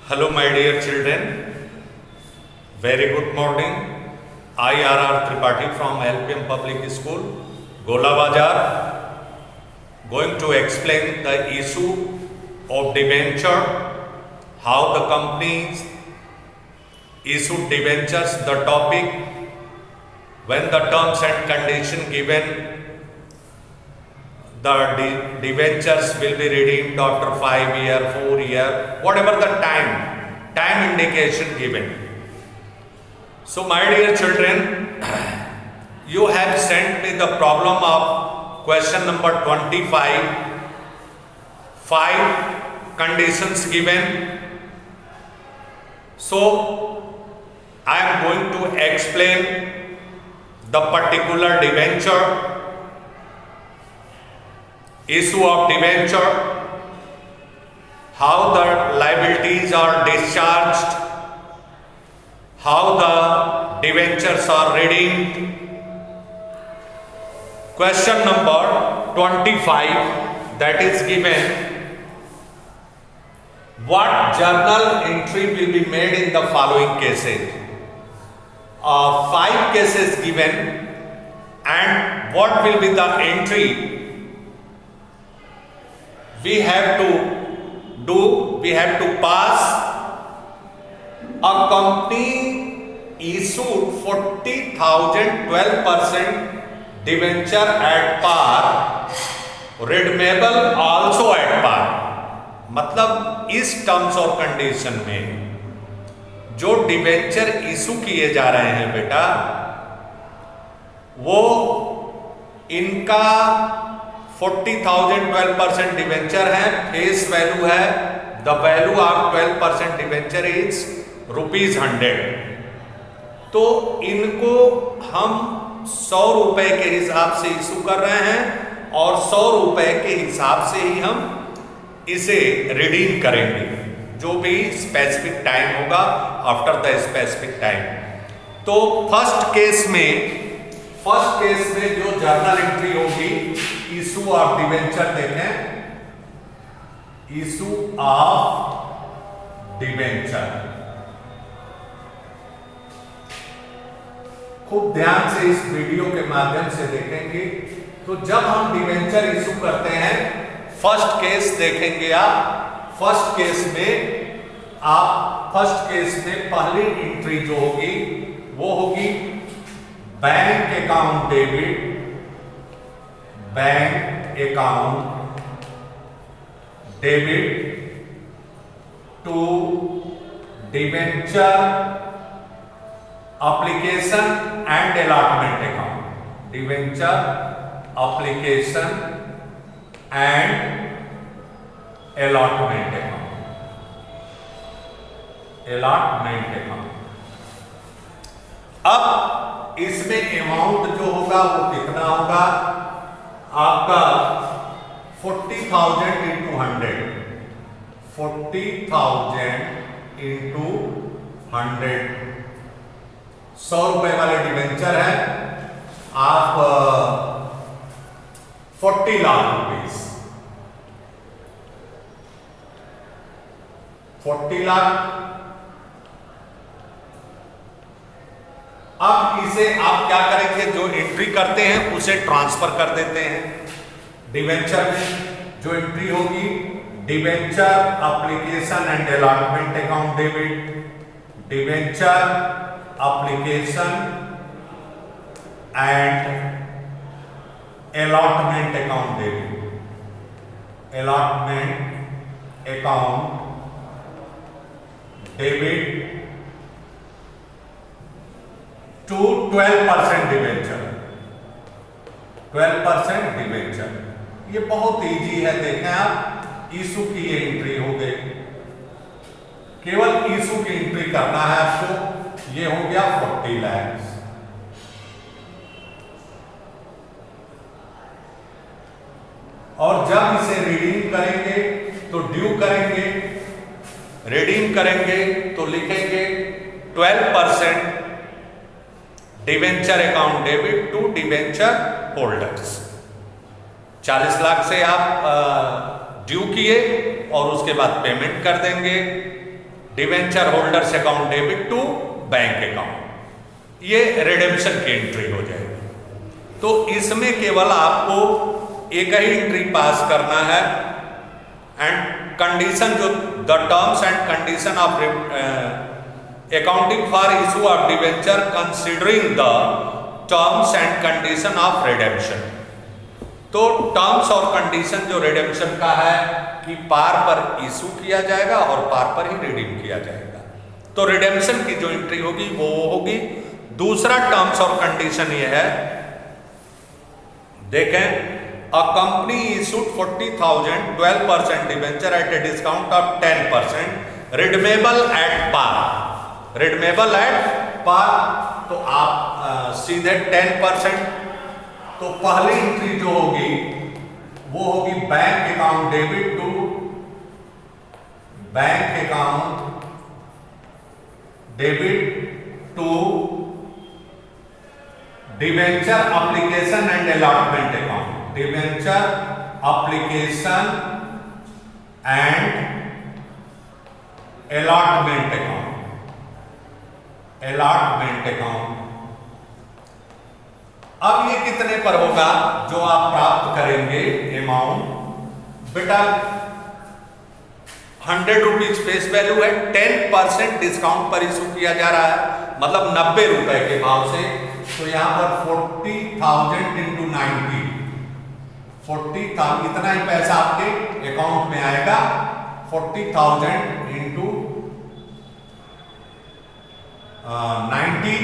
Hello, my dear children. Very good morning. I R.R. Tripathi from LPM Public School, Gola Bazar, going to explain the issue of debenture, how the companies issued debentures, the topic, when the terms and conditions given, the debentures will be redeemed after 5 years, 4 years, whatever the time indication given. So my dear children, you have sent me the problem of question number 25, 5 conditions given. So I am going to explain the particular debenture, issue of debenture, how the liabilities are discharged, how the debentures are redeemed. Question number 25, that is given, what journal entry will be made in the following cases? 5 cases given, and what will be the entry we have to do? We have to pass a company issued 40,000 12% debenture at par, redeemable also at par. मतलब इस terms और condition में जो debenture issue किए जा रहे हैं बेटा, वो इनका 40,000 12% डिवेंचर है, फेस वैल्यू है, the value of 12% debenture is ₹100। तो इनको हम 100 रुपए के हिसाब से इशू कर रहे हैं और 100 रुपए के हिसाब से ही हम इसे रिडीम करेंगे, जो भी स्पेसिफिक टाइम होगा आफ्टर द स्पेसिफिक टाइम। तो फर्स्ट केस में जो जर्नल एंट्री होगी, इशू ऑफ डिवेंचर देखें, इशू ऑफ डिवेंचर, खूब ध्यान से इस वीडियो के माध्यम से देखेंगे। तो जब हम डिवेंचर इशू करते हैं, फर्स्ट केस देखेंगे आप। फर्स्ट केस में पहली एंट्री जो होगी वो होगी bank account debit, bank account debit to debenture application and allotment account, debenture application and allotment account. अब इसमें अमाउंट जो होगा वो कितना होगा आपका 40,000 इंटू 100, 40,000 इंटू 100, 100 रुपए वाले डिवेंचर है, आप 40 लाख रुपीस, 40 लाख। अब इसे आप क्या करेंगे, जो एंट्री करते हैं उसे ट्रांसफर कर देते हैं डिवेंचर में। जो एंट्री होगी debenture application and allotment account debit, debenture application and allotment account debit, allotment account debit to 12% debenture, 12% debenture. ये बहुत इजी है, देखें आप, इशू की ये एंट्री हो गई, केवल इशू की एंट्री करना है आपको। ये हो गया 40 लाख। और जब इसे रिडीम करेंगे तो ड्यू करेंगे, रिडीम करेंगे तो लिखेंगे 12% debenture account debit to debenture holders. 40 lakh से आप ड्यू किए और उसके बाद पेमेंट कर देंगे debenture holders account debit to bank account, ये रिडेम्पशन की एंट्री हो जाएगी। तो इसमें केवल आपको एक ही एंट्री पास करना है एंड कंडीशन जो the terms and condition of accounting for issue of debenture considering the terms and condition of redemption. तो टर्म्स और कंडीशन जो रिडेम्पशन का है कि पार पर इशू किया जाएगा और पार पर ही रिडीम किया जाएगा। तो रिडेम्पशन की जो एंट्री होगी वो होगी। दूसरा टर्म्स और कंडीशन ये है, देखें, a company issued 40,000 12% debenture at a discount of 10%, redeemable at par. Redeemable at par, तो आप सीधे 10%, तो पहली एंट्री जो होगी वो होगी bank account debit to bank account debit to debenture application and allotment account. Debenture application and allotment account. Allotment account. अब ये कितने पर होगा जो आप प्राप्त करेंगे अमाउंट? बेटा 100 रुपीज फेस वैल्यू है, 10% डिस्काउंट पर इशू किया जा रहा है, मतलब 90 रुपए के भाव से। तो यहां पर 40,000 इंटू 90, 40,000 इतना ही पैसा आपके अकाउंट में आएगा। 40,000 इंटू 90,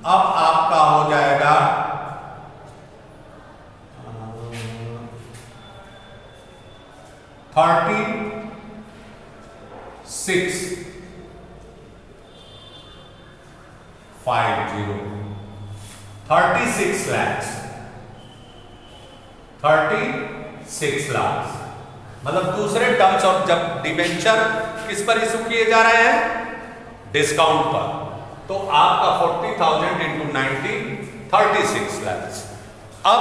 अब आपका हो जाएगा 36 lakhs, 36 लाख। मतलब दूसरे टर्म्स ऑफ जब डिवेंचर किस पर इशू किए जा रहे हैं? डिस्काउंट पर। तो आपका 40,000 इंटू 90 36 लाख। अब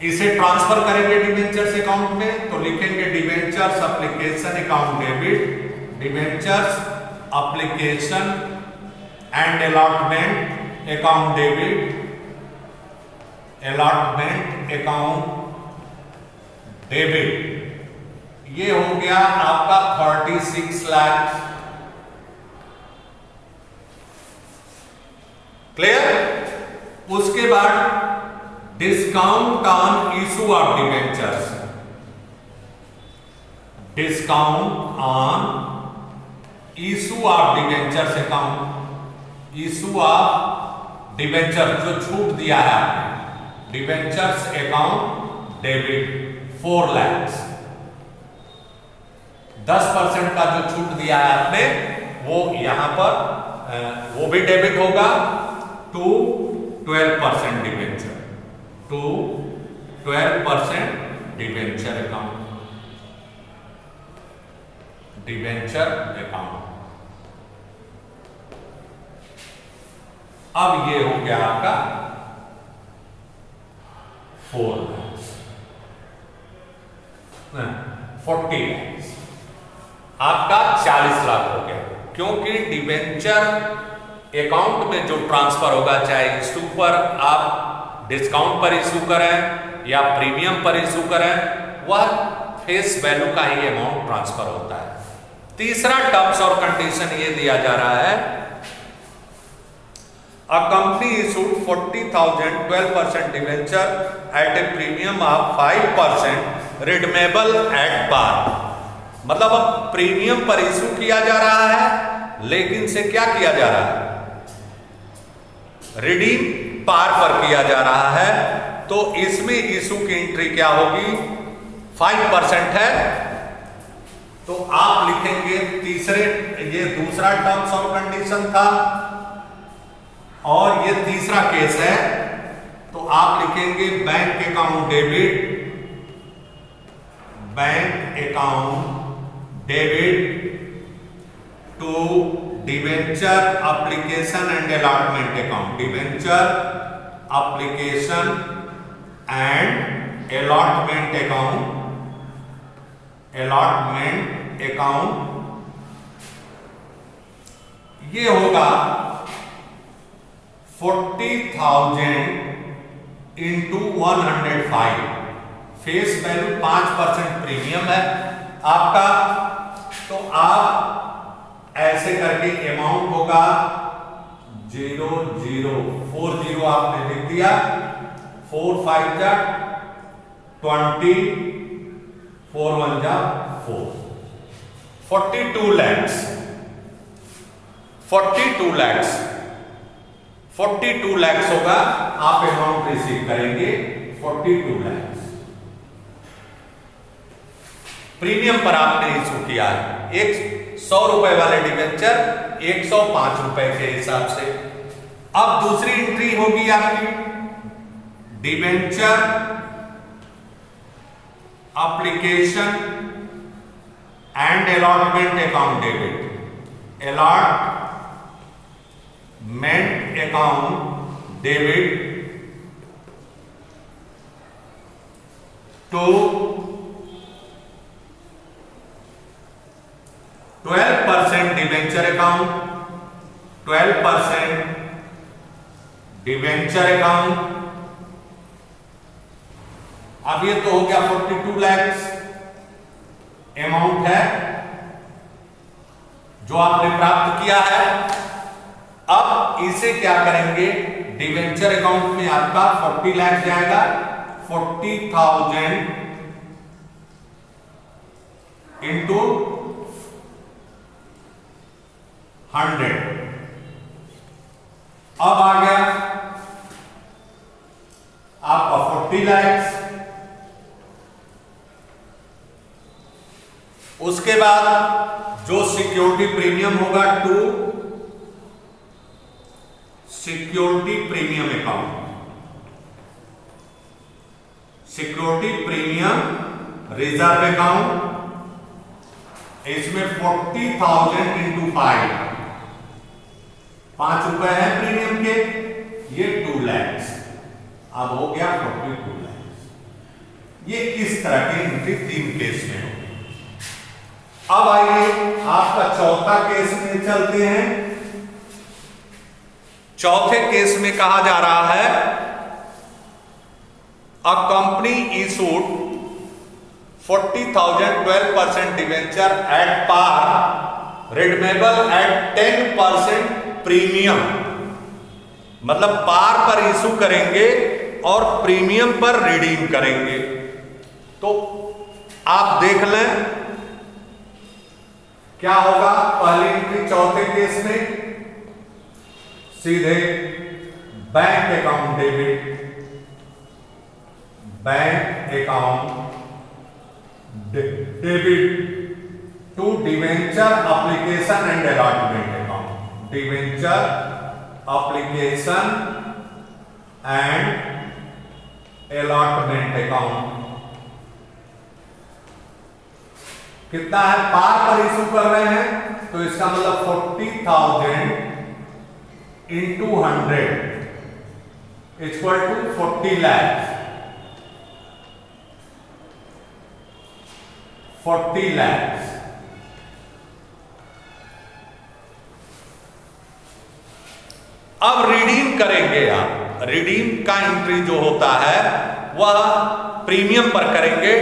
इसे ट्रांसफर करेंगे डिवेंचर्स अकाउंट में, तो लिखेंगे debentures application account debit, debentures application and allotment account debit, allotment account debit. ये हो गया आपका 36 लाख। क्लियर? उसके बाद discount on issue of debentures, discount on issue of debentures account, issue of debenture जो छूट दिया है आपने, डिवेंचर्स अकाउंट डेबिट 4 लाख। 10% का जो छूट दिया है आपने वो यहां पर वो भी डेबिट होगा to 12% debenture, to 12% debenture account, debenture account. अब ये हो गया आपका 4 लाख, 40 लाख, आपका 40 लाख हो गया। क्योंकि डिवेंचर अकाउंट में जो ट्रांसफर होगा, चाहे इशू पर आप डिस्काउंट पर इशू करें या प्रीमियम पर इशू करें, वह फेस वैल्यू का ही अमाउंट ट्रांसफर होता है। तीसरा टर्म्स और कंडीशन ये दिया जा रहा है, a company issued 40,000 12% debenture at a premium of 5% redeemable at par. मतलब अब प्रीमियम पर इशू किया जा रहा है, लेकिन से क्या किया जा रहा है? रिडीम पार पर किया जा रहा है। तो इसमें इशू की एंट्री क्या होगी? 5% है, तो आप लिखेंगे तीसरे, ये दूसरा टर्म्स और कंडीशन था और ये तीसरा केस है, तो आप लिखेंगे bank account debit, bank account debit to debenture application and allotment account, debenture application and allotment account, allotment account ये होगा 40,000 इंटू 105। फेस वैल्यू 5% प्रीमियम है आपका, तो आप ऐसे करके अमाउंट होगा 0040 आपने लिख दिया, 4 5 जा 20, 4 1 जा 4, 42 lakhs, 42 lakhs, 42 lakhs होगा, आप अमाउंट रिसीव करेंगे 42 lakhs। प्रीमियम पर आपने इशू किया है, 100 रुपए वाले डिवेंचर 105 रुपए के हिसाब से। अब दूसरी एंट्री होगी आपकी debenture application and allotment account debit, allotment account debit to 12% debenture account, 12% debenture account. अब ये तो हो गया 42 lakhs अमाउंट है जो आपने प्राप्त किया है। अब इसे क्या करेंगे, डिवेंचर अकाउंट में आपका 40 लाख जाएगा, 40,000 इंटू 100। अब आ गया आपका 40 लाख। उसके बाद जो सिक्योरिटी प्रीमियम होगा to security premium account, security premium reserve account, इसमें 40,000 इंटू 5 रुपए है प्रीमियम के, ये 2 लाख। अब हो गया 42 लाख। ये इस तरह की एंट्री 3 केस में होगी। अब आइए आपका चौथा केस में चलते हैं। चौथे केस में कहा जा रहा है a company issued 40,000 12% debenture at par redeemable at 10% premium, मतलब पार पर इशू करेंगे और प्रीमियम पर रिडीम करेंगे। तो आप देख लें क्या होगा। पहली एंट्री चौथे केस में सीधे bank account debit, bank account debit to debenture application and allotment account, debenture application and allotment account. कितना है, पार पर इशू कर रहे हैं तो इसका मतलब 40,000 into 100 equal to 40 lakh, 40 lakh. अब रिडीम करेंगे आप, रिडीम का एंट्री जो होता है वह प्रीमियम पर करेंगे।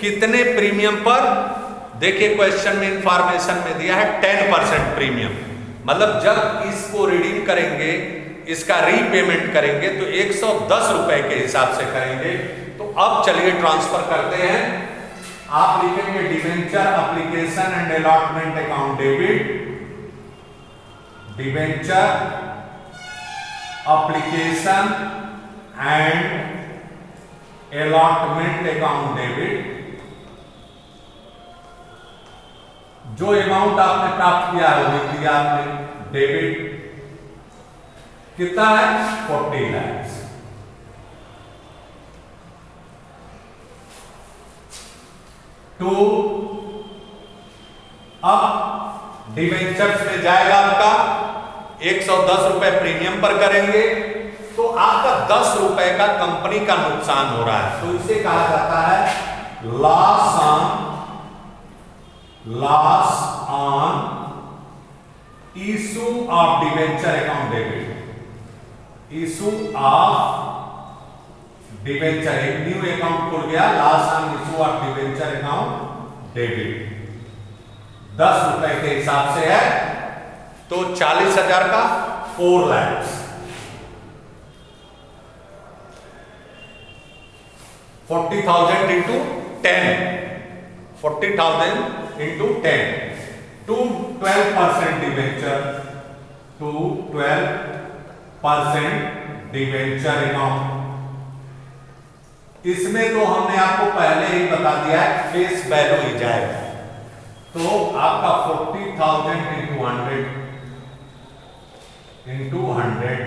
कितने प्रीमियम पर, देखिए क्वेश्चन में इंफॉर्मेशन में दिया है 10% प्रीमियम, मतलब जब इसको रिडीम करेंगे, इसका रीपेमेंट करेंगे तो 110 रुपए के हिसाब से करेंगे। तो अब चलिए ट्रांसफर करते हैं। आप लिखेंगे debenture application and allotment account debit, debenture application and allotment account debit. जो अमाउंट आपने प्राप्त किया है वो लिख दिया आपने, डेबिट कितना है 40 लाख। तो अब डिवेंचर्स में जाएगा आपका 110 रुपए प्रीमियम पर करेंगे तो आपका 10 रुपए का कंपनी का नुकसान हो रहा है, तो इसे कहा जाता है loss on issue of debenture account debit, issue of debenture, एक न्यू अकाउंट खुल गया, last on issue of debenture account debit 10 रुपए के हिसाब से है, तो 40,000 का 4 lakh, 40,000 into 10, 40,000 into 10 to 12% debenture, to 12% debenture account. इसमें तो हमने आपको पहले ही बता दिया है फेस वैल्यू ही जाएगा, तो आपका 40,000 इंटू 100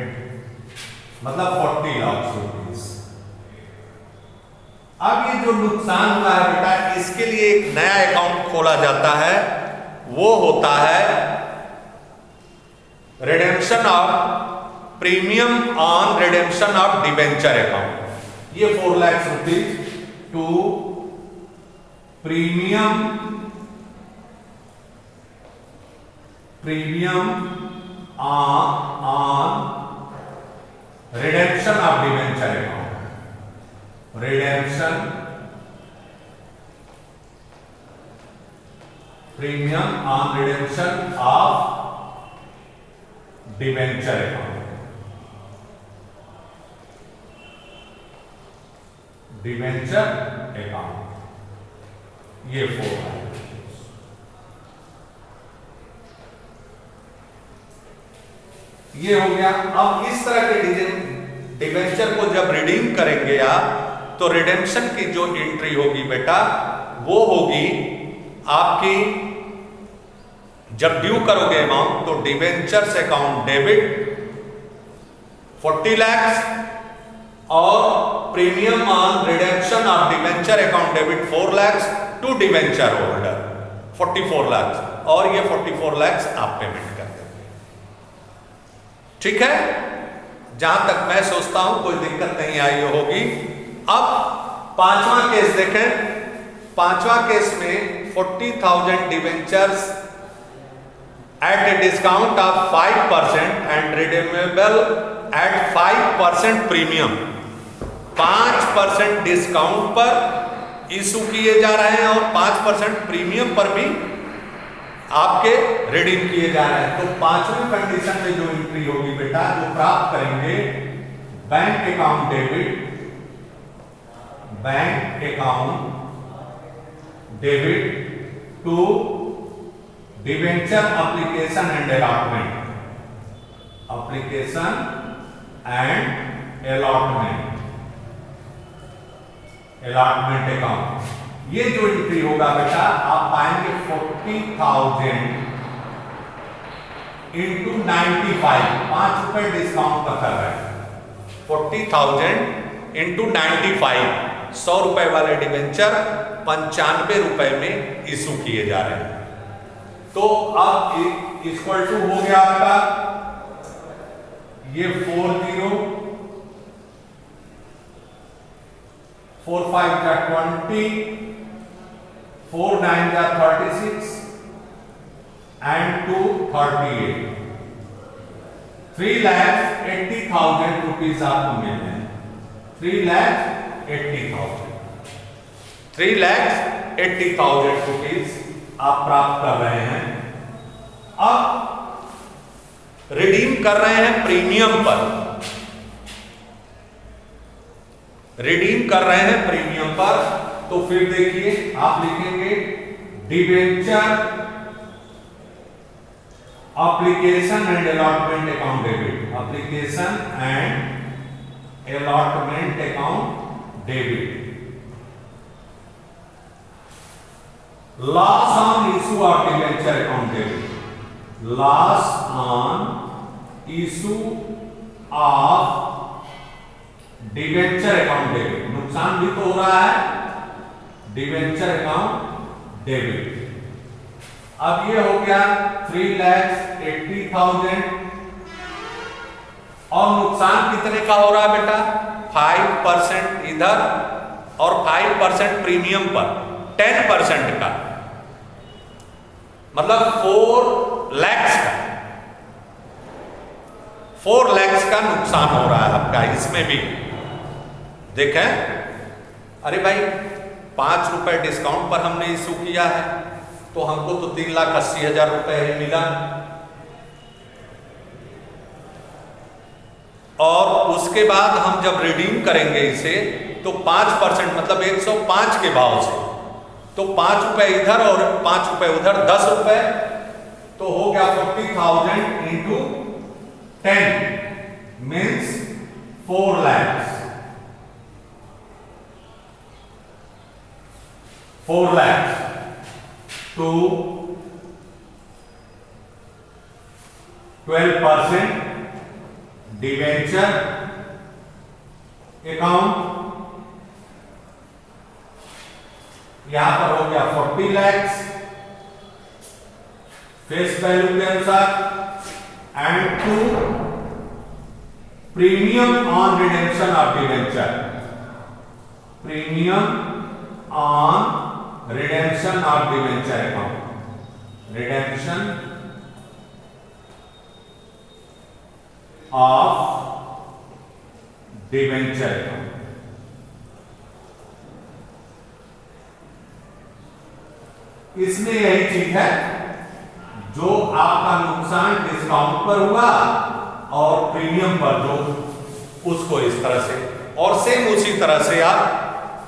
मतलब 40 लाख रुपीस। अब ये जो नुकसान हुआ है बेटा, इसके लिए एक नया अकाउंट खोला जाता है, वो होता है redemption of premium on redemption of debenture account. ये 4 lakh rupees to premium on redemption of debenture account, redemption premium on redemption of debenture account, debenture account, ये 4 है। ये हो गया। अब इस तरह के डिवेंचर को जब रिडीम करेंगे आप, तो रिडेम्पशन की जो एंट्री होगी बेटा, वो होगी आपकी, जब ड्यू करोगे अमाउंट, तो डिवेंचर्स अकाउंट डेबिट 40 लाख और premium on redemption of debenture account debit 4 lakh to debenture holder 44 lakh, और ये 44 लाख आप पेमेंट कर देंगे। ठीक है, जहां तक मैं सोचता हूं कोई दिक्कत नहीं आई होगी। अब 5वां केस देखें। 5वां केस में 40,000 debentures at a discount of 5% and redeemable at 5% premium, 5% discount पर इशू किए जा रहे हैं और 5% प्रीमियम पर भी आपके रिडीम किए जा रहे हैं। तो 5वीं कंडीशन में जो एंट्री होगी बेटा, जो प्राप्त करेंगे, bank account debit, bank account debit to debenture application and allotment, application and allotment, allotment account. ये जो एंट्री होगा बेटा, आप पाएंगे 40,000 इंटू 95, 5 रुपए डिस्काउंट पर कर रहे हैं, 40,000 इंटू 95, 100 रुपए वाले डिवेंचर 95 रुपए में इशू किए जा रहे हैं। तो अब इक्वल टू हो गया आपका ये 40, 4 5 जा 20, 4 9 जा 36 एंड 2 38, 3,80,000 रुपीज आपको मिल रहे हैं, 3,80,000, 3,80,000 रुपीज आप प्राप्त कर रहे हैं। अब रिडीम कर रहे हैं प्रीमियम पर, रिडीम कर रहे हैं प्रीमियम पर, तो फिर देखिए आप लिखेंगे debenture application and allotment account debit, application and allotment account debit, loss on issue of debenture account debit, loss on issue of debenture account debit, नुकसान भी तो हो रहा है, डिवेंचर अकाउंट डेबिट। अब ये हो गया 3,80,000 और नुकसान कितने का हो रहा है बेटा, 5% इधर और 5% प्रीमियम पर 10% का, मतलब 4 लाख का, 4 lakhs का नुकसान हो रहा है आपका इसमें भी। देखें, अरे भाई 5 रुपए डिस्काउंट पर हमने इशू किया है तो हमको तो 3,80,000 रुपए ही मिला, और उसके बाद हम जब रिडीम करेंगे इसे तो 5% मतलब 105 के भाव से, तो 5 रुपए इधर और 5 रुपए उधर, 10 रुपए, तो हो गया 40,000 into 10 means 4 lakhs। 4 lakhs to 12% debenture account, यहां पर हो गया 40 lakhs फेस वैल्यू के अनुसार, and to premium on redemption of debenture, premium on redemption of debenture account, redemption of debenture account. इसमें यही चीज है जो आपका नुकसान डिस्काउंट पर हुआ और प्रीमियम पर जो, उसको इस तरह से, और सेम उसी तरह से आप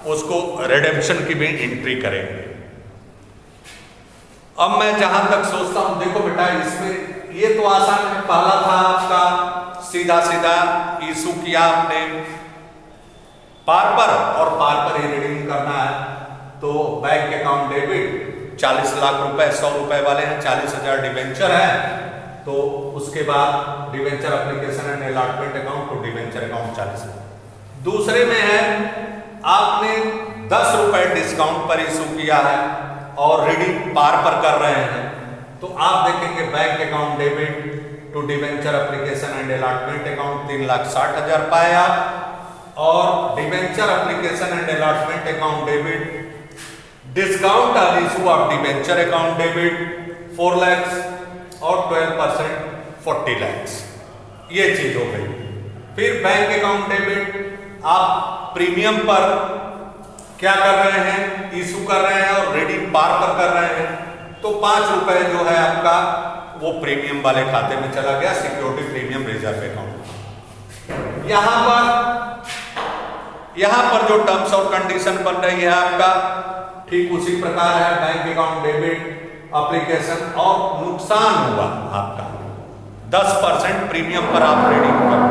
उसको रिडेम्पशन की भी एंट्री करेंगे। अब मैं जहां तक सोचता हूं, देखो बेटा इसमें ये तो आसान है, पहला था आपका सीधा सीधा इशू किया आपने पार पर, और पार पर ही रिडीम करना है, तो बैंक अकाउंट डेबिट 40 लाख रुपए 100 रुपए वाले हैं, 40,000 डिवेंचर है, तो उसके बाद debenture application and allotment account को डिवेंचर अकाउंट 40। दूसरे में है आपने 10 रुपए डिस्काउंट पर इशू किया है और रिडीम पार पर कर रहे हैं, तो आप देखेंगे bank account debit to debenture application and allotment account 3,60,000 पाए आप, और debenture application and allotment account debit discount on issue of debenture account debit 4 lakhs और 12% 40 lakhs, ये चीज हो गई। फिर बैंक अकाउंट डेबिट आप प्रीमियम पर क्या कर रहे हैं, इशू कर रहे हैं और रिडीम पार पर कर रहे हैं, तो 5 रुपए जो है आपका वो प्रीमियम वाले खाते में चला गया, सिक्योरिटी प्रीमियम रिजर्व अकाउंट। यहां पर जो टर्म्स और कंडीशन बन रही है आपका ठीक उसी प्रकार है, बैंक अकाउंट डेबिट एप्लीकेशन, और नुकसान हुआ आपका 10% प्रीमियम पर आप रिडीम करो,